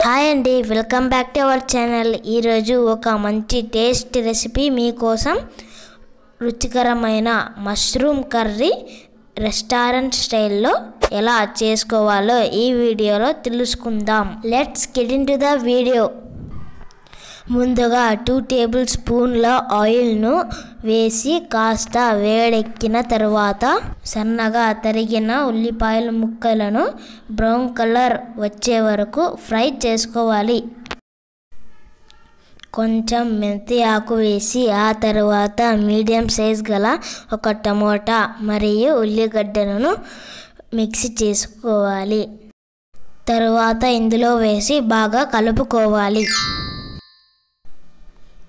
Hi అండి, welcome back to our channel. ఈరోజు ఒక మంచి టేస్ట్ రెసిపీ మీకోసం. రుచికరమైన మష్రూమ్ కర్రీ రెస్టారెంట్ స్టైల్లో ఎలా చేసుకోవాలో ఈ వీడియోలో తెలుసుకుందాం. Let's get into the video. ముందుగా 2 టేబుల్ స్పూన్ల ఆయిల్ను వేసి కాస్త వేడెక్కిన తర్వాత సన్నగా తరిగిన ఉల్లిపాయల ముక్కలను బ్రౌన్ కలర్ వచ్చే వరకు ఫ్రై చేసుకోవాలి. కొంచెం మెంతి ఆకు వేసి ఆ తర్వాత మీడియం సైజ్ గల ఒక టమోటా మరియు ఉల్లిగడ్డలను మిక్స్ చేసుకోవాలి. తరువాత ఇందులో వేసి బాగా కలుపుకోవాలి.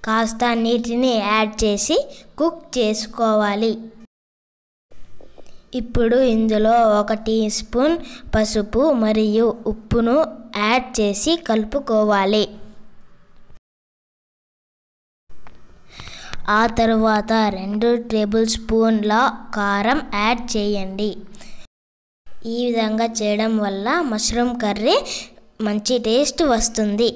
కాస్త నీటిని యాడ్ చేసి కుక్ చేసుకోవాలి. ఇప్పుడు ఇందులో 1 టీ స్పూన్ పసుపు మరియు ఉప్పును యాడ్ చేసి కలుపుకోవాలి. ఆ తరువాత 2 టేబుల్ స్పూన్ల కారం యాడ్ చేయండి. ఈ విధంగా చేయడం వల్ల మష్రూమ్ కర్రీ మంచి టేస్ట్ వస్తుంది.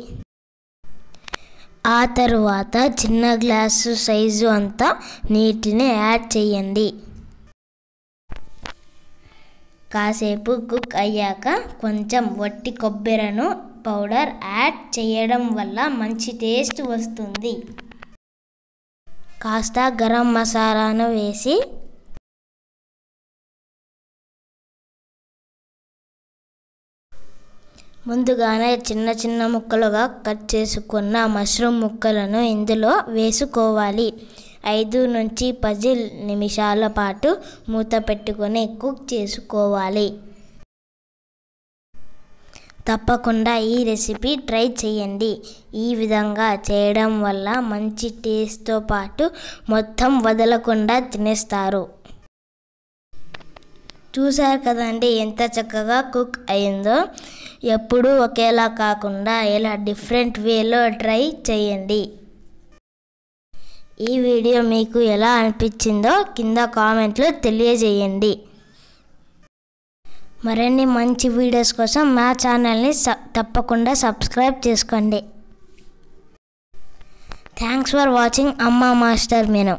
ఆ తరువాత చిన్న గ్లాసు సైజు అంతా నీటిని యాడ్ చేయండి. కాసేపు కుక్ అయ్యాక కొంచెం వట్టి కొబ్బరిను పౌడర్ యాడ్ చేయడం వల్ల మంచి టేస్ట్ వస్తుంది. కాస్త గరం మసాలాను వేసి ముందుగానే చిన్న ముక్కలుగా కట్ చేసుకున్న మష్రూమ్ ముక్కలను ఇందులో వేసుకోవాలి. 5 నుంచి 10 నిమిషాల పాటు మూత పెట్టుకొని కుక్ చేసుకోవాలి. తప్పకుండా ఈ రెసిపీ ట్రై చేయండి. ఈ విధంగా చేయడం వల్ల మంచి టేస్ట్తో పాటు మొత్తం వదలకుండా తినేస్తారు. చూసారు కదండి ఎంత చక్కగా కుక్ అయిందో. ఎప్పుడూ ఒకేలా కాకుండా ఇలా డిఫరెంట్ వేలో ట్రై చేయండి. ఈ వీడియో మీకు ఎలా అనిపించిందో కింద కామెంట్లో తెలియజేయండి. మరిన్ని మంచి వీడియోస్ కోసం మా ఛానల్ని తప్పకుండా సబ్స్క్రైబ్ చేసుకోండి. థ్యాంక్స్ ఫర్ వాచింగ్ అమ్మ మాస్టర్ మెను.